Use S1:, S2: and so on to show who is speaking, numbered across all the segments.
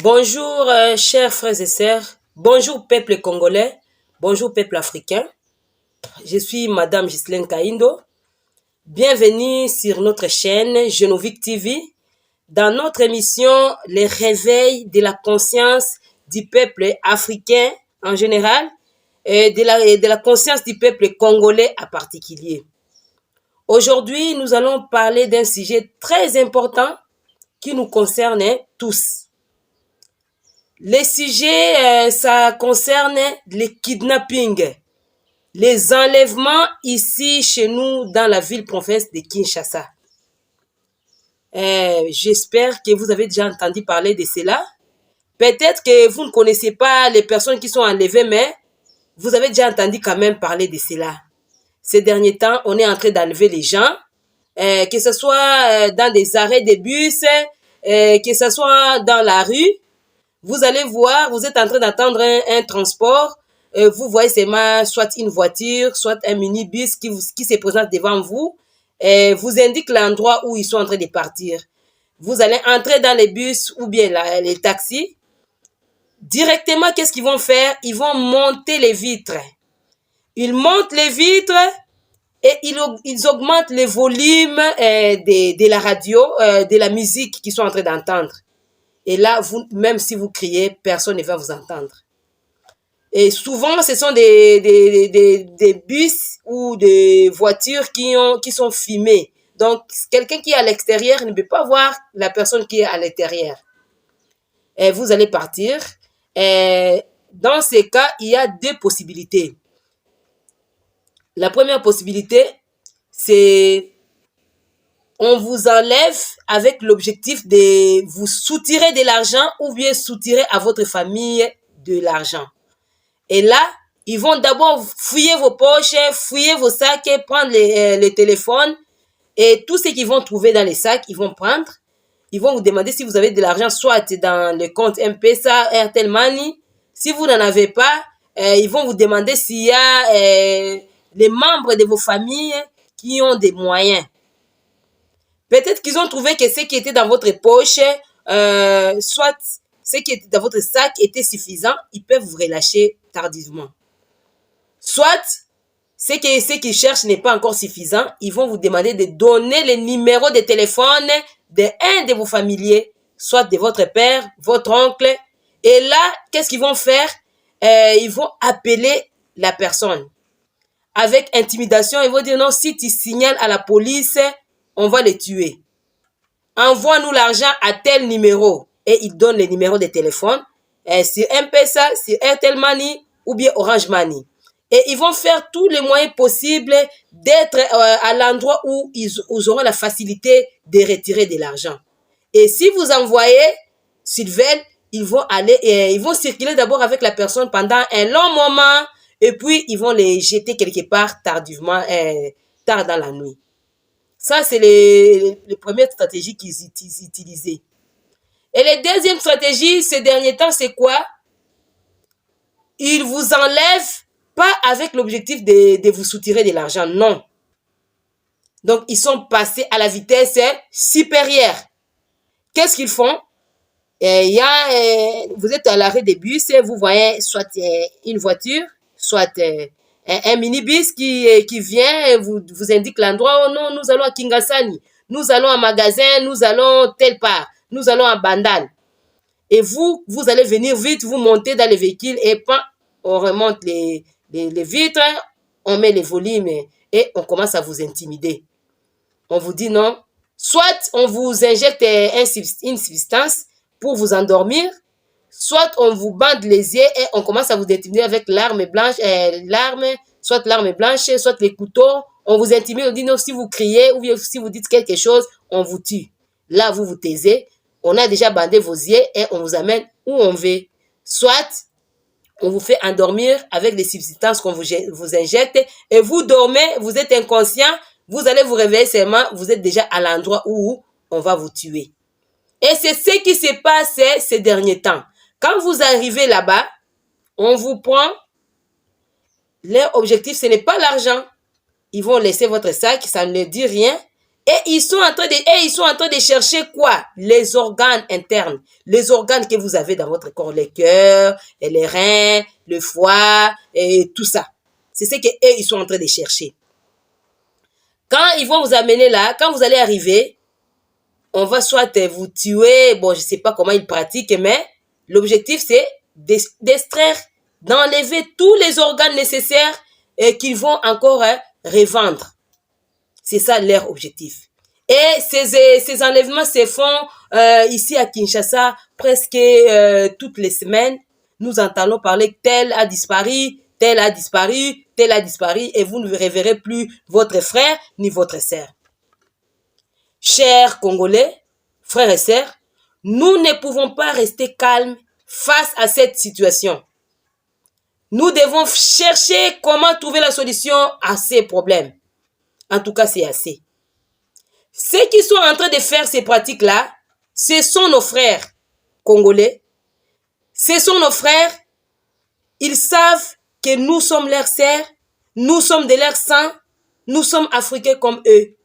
S1: Bonjour, chers frères et sœurs. Bonjour, peuple congolais. Bonjour, peuple africain. Je suis Madame Ghislaine Kaindo. Bienvenue sur notre chaîne Genovic TV dans notre émission Les réveils de la conscience du peuple africain en général et de la conscience du peuple congolais en particulier. Aujourd'hui, nous allons parler d'un sujet très important qui nous concerne tous. Le sujet, ça concerne les kidnappings, les enlèvements ici chez nous dans la ville-province de Kinshasa. J'espère que vous avez déjà entendu parler de cela. Peut-être que vous ne connaissez pas les personnes qui sont enlevées, mais vous avez déjà entendu quand même parler de cela. Ces derniers temps, on est en train d'enlever les gens, que ce soit dans des arrêts de bus, que ce soit dans la rue. Vous allez voir, vous êtes en train d'attendre un transport, vous voyez seulement soit une voiture, soit un minibus qui se présente devant vous, et vous indique l'endroit où ils sont en train de partir. Vous allez entrer dans les bus ou bien les taxis. Directement, qu'est-ce qu'ils vont faire? Ils vont monter les vitres. Ils montent les vitres et ils augmentent le volume de la radio, de la musique qu'ils sont en train d'entendre. Et là, même si vous criez, personne ne va vous entendre. Et souvent, ce sont des bus ou des voitures qui sont filmées. Donc, quelqu'un qui est à l'extérieur ne peut pas voir la personne qui est à l'intérieur. Et vous allez partir. Et dans ces cas, il y a deux possibilités. La première possibilité, c'est on vous enlève avec l'objectif de vous soutirer de l'argent ou bien soutirer à votre famille de l'argent. Et là, ils vont d'abord fouiller vos poches, fouiller vos sacs, prendre les téléphones et tout ce qu'ils vont trouver dans les sacs, ils vont prendre. Ils vont vous demander si vous avez de l'argent, soit dans le compte M-Pesa, Airtel Money. Si vous n'en avez pas, ils vont vous demander s'il y a les membres de vos familles qui ont des moyens. Peut-être qu'ils ont trouvé que ce qui était dans votre poche, soit ce qui était dans votre sac était suffisant, ils peuvent vous relâcher tardivement. Soit ce qu'ils cherchent n'est pas encore suffisant, ils vont vous demander de donner les numéros de téléphone d'un de vos familiers, soit de votre père, votre oncle. Et là, qu'est-ce qu'ils vont faire? Ils vont appeler la personne. Avec intimidation, ils vont dire non, si tu signales à la police, on va les tuer. Envoie-nous l'argent à tel numéro. Et ils donnent les numéros de téléphone. Sur M-Pesa, sur Airtel Money ou bien Orange Money. Et ils vont faire tous les moyens possibles d'être à l'endroit où ils auront la facilité de retirer de l'argent. Et si vous envoyez, s'ils veulent, ils vont circuler d'abord avec la personne pendant un long moment et puis ils vont les jeter quelque part tardivement, tard dans la nuit. Ça, c'est les premières stratégies qu'ils utilisaient. Et les deuxièmes stratégies, ces derniers temps, c'est quoi? Ils vous enlèvent pas avec l'objectif de vous soutirer de l'argent, non. Donc, ils sont passés à la vitesse supérieure. Qu'est-ce qu'ils font? Vous êtes à l'arrêt des bus et vous voyez soit une voiture, soit un minibus qui vient et vous indique l'endroit. Oh non, nous allons à Kingasani, nous allons à magasin, nous allons telle part, nous allons à Bandal. Et vous allez venir vite, vous montez dans les véhicules et on remonte les vitres, on met les volumes et on commence à vous intimider. On vous dit non. Soit on vous injecte une substance pour vous endormir, soit on vous bande les yeux et on commence à vous intimider avec l'arme blanche, soit l'arme blanche, soit les couteaux. On vous intimide, on dit non, si vous criez ou si vous dites quelque chose, on vous tue. Là, vous vous taisez. On a déjà bandé vos yeux et on vous amène où on veut. Soit on vous fait endormir avec des substances qu'on vous injecte et vous dormez, vous êtes inconscient, vous allez vous réveiller seulement, vous êtes déjà à l'endroit où on va vous tuer. Et c'est ce qui se passe ces derniers temps. Quand vous arrivez là-bas, on vous prend. Leur objectif, ce n'est pas l'argent. Ils vont laisser votre sac, ça ne dit rien. Et ils sont en train de chercher quoi? Les organes internes. Les organes que vous avez dans votre corps, les cœurs, et les reins, le foie, et tout ça. C'est ce qu'ils sont en train de chercher. Quand ils vont vous amener là, quand vous allez arriver, on va soit vous tuer, bon, je sais pas comment ils pratiquent, mais l'objectif c'est d'extraire, d'enlever tous les organes nécessaires et qu'ils vont encore revendre. C'est ça leur objectif. Et ces enlèvements se font ici à Kinshasa presque toutes les semaines. Nous entendons parler tel a disparu, tel a disparu, tel a disparu, et vous ne reverrez plus votre frère ni votre sœur. Chers Congolais, frères et sœurs, nous ne pouvons pas rester calmes face à cette situation. Nous devons chercher comment trouver la solution à ces problèmes. En tout cas, c'est assez. Ceux qui sont en train de faire ces pratiques-là, ce sont nos frères congolais. Ce sont nos frères. Ils savent que nous sommes leurs sœurs, nous sommes de leur sang, nous sommes africains comme eux.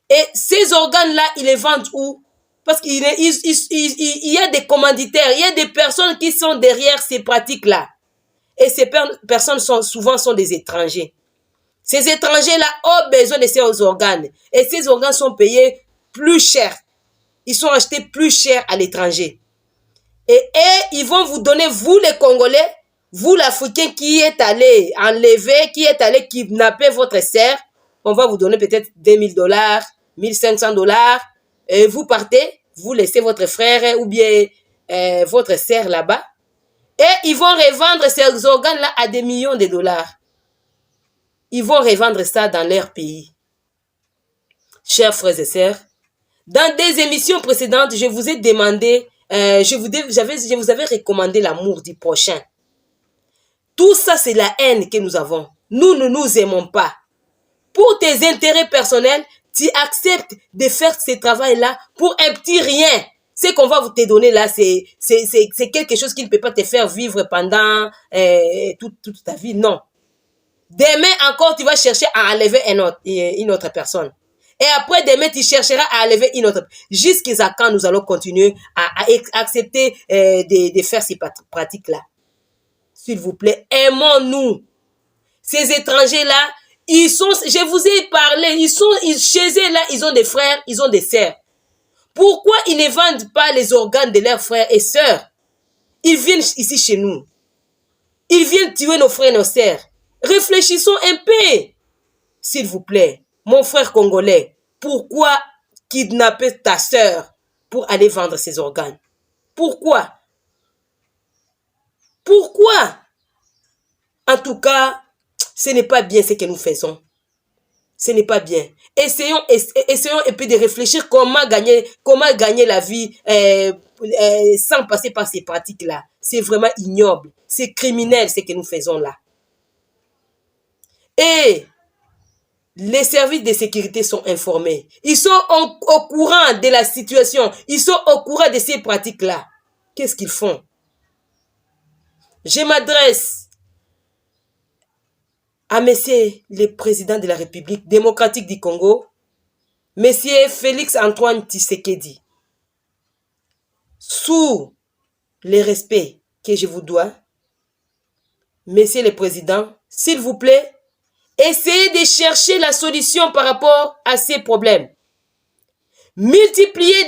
S1: Et ces organes-là, ils les vendent où? Parce qu'il y a des commanditaires, il y a des personnes qui sont derrière ces pratiques-là. Et ces personnes souvent des étrangers. Ces étrangers-là ont besoin de ces organes. Et ces organes sont payés plus cher. Ils sont achetés plus cher à l'étranger. Et ils vont vous donner, vous les Congolais, vous l'Africain qui est allé enlever, qui est allé kidnapper votre sœur, on va vous donner peut-être $2000, $1500, et vous partez, vous laissez votre frère ou bien votre sœur là-bas, et ils vont revendre ces organes-là à des millions de dollars. Ils vont revendre ça dans leur pays. Chers frères et sœurs, dans des émissions précédentes, je vous ai demandé, je vous avais recommandé l'amour du prochain. Tout ça, c'est la haine que nous avons. Nous ne nous aimons pas. Pour tes intérêts personnels, tu acceptes de faire ce travail-là pour un petit rien. Ce qu'on va te donner là, c'est quelque chose qui ne peut pas te faire vivre pendant toute ta vie. Non. Demain encore, tu vas chercher à enlever une autre personne. Et après, demain, tu chercheras à enlever une autre. Jusqu'à quand nous allons continuer à accepter de faire ces pratiques-là. S'il vous plaît, aimons-nous. Ces étrangers-là, je vous ai parlé, chez eux là, ils ont des frères, ils ont des sœurs. Pourquoi ils ne vendent pas les organes de leurs frères et sœurs? Ils viennent ici chez nous. Ils viennent tuer nos frères et nos sœurs. Réfléchissons un peu. S'il vous plaît, mon frère congolais, pourquoi kidnapper ta sœur pour aller vendre ses organes? Pourquoi? Pourquoi? En tout cas, ce n'est pas bien ce que nous faisons. Ce n'est pas bien. Essayons un peu de réfléchir comment gagner la vie sans passer par ces pratiques-là. C'est vraiment ignoble. C'est criminel ce que nous faisons là. Et les services de sécurité sont informés. Ils sont au courant de la situation. Ils sont au courant de ces pratiques-là. Qu'est-ce qu'ils font? Je m'adresse à monsieur le président de la République démocratique du Congo, monsieur Félix Antoine Tshisekedi. Sous le respect que je vous dois, monsieur le président, s'il vous plaît, essayez de chercher la solution par rapport à ces problèmes. Multipliez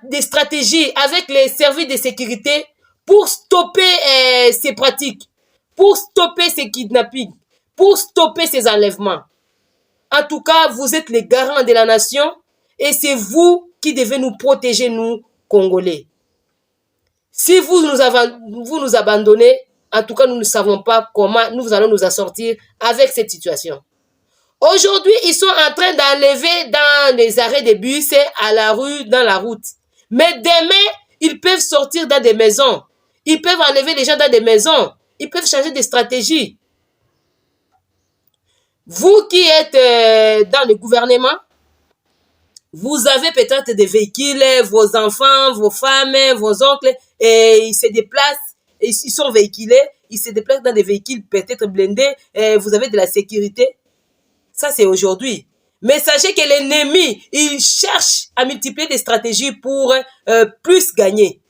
S1: des stratégies avec les services de sécurité pour stopper ces pratiques, pour stopper ces kidnappings, pour stopper ces enlèvements. En tout cas, vous êtes les garants de la nation et c'est vous qui devez nous protéger, nous, Congolais. Si vous nous abandonnez, en tout cas, nous ne savons pas comment nous allons nous en sortir avec cette situation. Aujourd'hui, ils sont en train d'enlever dans les arrêts de bus, à la rue, dans la route. Mais demain, ils peuvent sortir dans des maisons. Ils peuvent enlever les gens dans des maisons. Ils peuvent changer de stratégie. Vous qui êtes dans le gouvernement, vous avez peut-être des véhicules, vos enfants, vos femmes, vos oncles, et ils se déplacent, ils sont véhiculés, ils se déplacent dans des véhicules peut-être blindés, et vous avez de la sécurité. Ça, c'est aujourd'hui. Mais sachez que l'ennemi, il cherche à multiplier des stratégies pour plus gagner.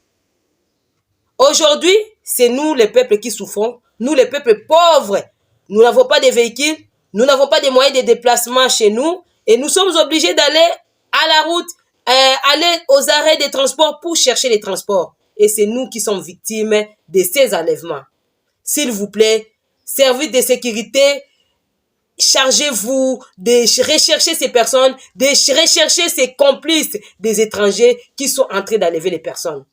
S1: Aujourd'hui, c'est nous les peuples qui souffrons, nous les peuples pauvres. Nous n'avons pas de véhicules, nous n'avons pas de moyens de déplacement chez nous et nous sommes obligés d'aller à la route, aller aux arrêts des transports pour chercher les transports. Et c'est nous qui sommes victimes de ces enlèvements. S'il vous plaît, service de sécurité, chargez-vous de rechercher ces personnes, de rechercher ces complices des étrangers qui sont en train d'enlever les personnes.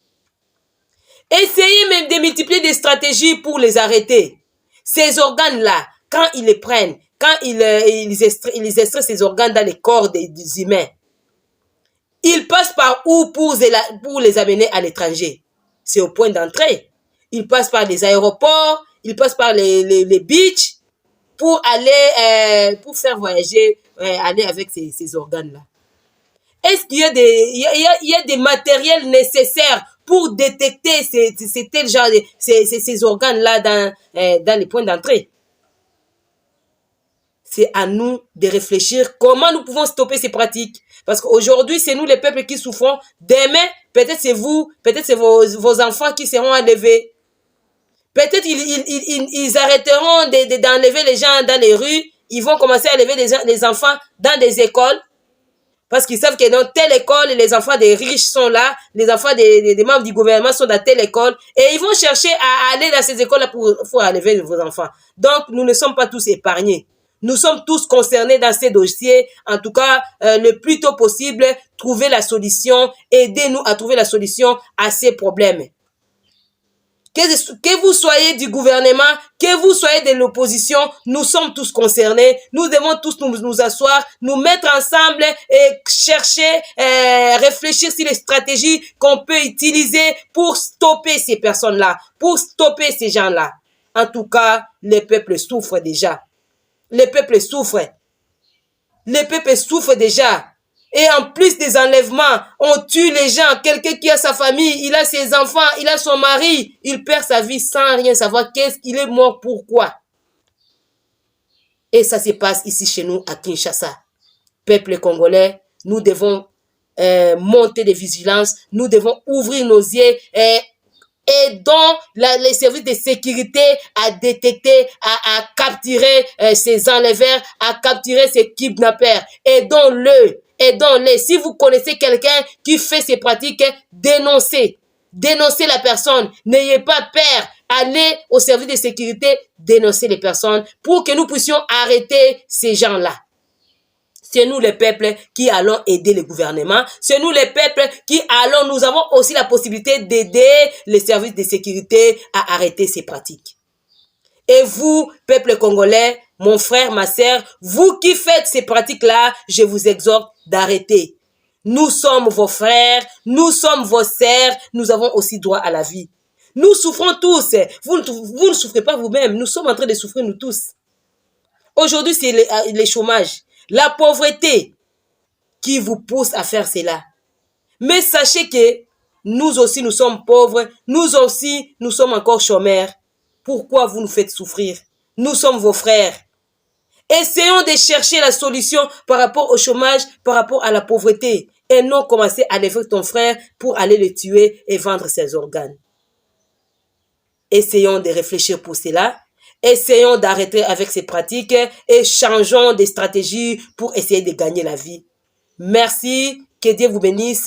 S1: Essayez même de multiplier des stratégies pour les arrêter. Ces organes-là, quand ils les prennent, quand ils extraient ces organes dans les corps des humains, ils passent par où pour les amener à l'étranger? C'est au point d'entrée. Ils passent par les aéroports, ils passent par les beaches pour aller, pour faire voyager, aller avec ces organes-là. Est-ce qu'il y a il y a des matériels nécessaires pour détecter ces organes-là dans les points d'entrée? C'est à nous de réfléchir comment nous pouvons stopper ces pratiques. Parce qu'aujourd'hui, c'est nous les peuples qui souffrons. Demain, peut-être c'est vous, peut-être c'est vos enfants qui seront enlevés. Peut-être ils arrêteront d'enlever les gens dans les rues. Ils vont commencer à enlever les enfants dans des écoles. Parce qu'ils savent que dans telle école, les enfants des riches sont là, les enfants des membres du gouvernement sont dans telle école, et ils vont chercher à aller dans ces écoles-là pour enlever vos enfants. Donc, nous ne sommes pas tous épargnés. Nous sommes tous concernés dans ces dossiers. En tout cas, le plus tôt possible, trouver la solution, aidez-nous à trouver la solution à ces problèmes. Que vous soyez du gouvernement, que vous soyez de l'opposition, nous sommes tous concernés. Nous devons tous nous asseoir, nous mettre ensemble et chercher, réfléchir sur les stratégies qu'on peut utiliser pour stopper ces personnes-là, pour stopper ces gens-là. En tout cas, les peuples souffrent déjà. Les peuples souffrent. Les peuples souffrent déjà. Et en plus des enlèvements, on tue les gens. Quelqu'un qui a sa famille, il a ses enfants, il a son mari, il perd sa vie sans rien savoir qu'est-ce qu'il est mort, pourquoi. Et ça se passe ici chez nous à Kinshasa. Peuple congolais, nous devons monter des vigilances, nous devons ouvrir nos yeux et dont les services de sécurité à détecter, à capturer ces enleveurs, à capturer ces kidnappeurs. Aidons-les. Si vous connaissez quelqu'un qui fait ces pratiques, dénoncez. Dénoncez la personne. N'ayez pas peur. Allez au service de sécurité, dénoncez les personnes pour que nous puissions arrêter ces gens-là. C'est nous les peuples qui allons aider le gouvernement. C'est nous les peuples qui allons, nous avons aussi la possibilité d'aider les services de sécurité à arrêter ces pratiques. Et vous, peuple congolais, mon frère, ma sœur, vous qui faites ces pratiques-là, je vous exhorte d'arrêter. Nous sommes vos frères, nous sommes vos sœurs, nous avons aussi droit à la vie. Nous souffrons tous. Vous ne souffrez pas vous-même, nous sommes en train de souffrir nous tous. Aujourd'hui, c'est le chômage. La pauvreté qui vous pousse à faire cela. Mais sachez que nous aussi, nous sommes pauvres. Nous aussi, nous sommes encore chômeurs. Pourquoi vous nous faites souffrir? Nous sommes vos frères. Essayons de chercher la solution par rapport au chômage, par rapport à la pauvreté. Et non commencer à lever ton frère pour aller le tuer et vendre ses organes. Essayons de réfléchir pour cela. Essayons d'arrêter avec ces pratiques et changeons des stratégies pour essayer de gagner la vie. Merci, que Dieu vous bénisse.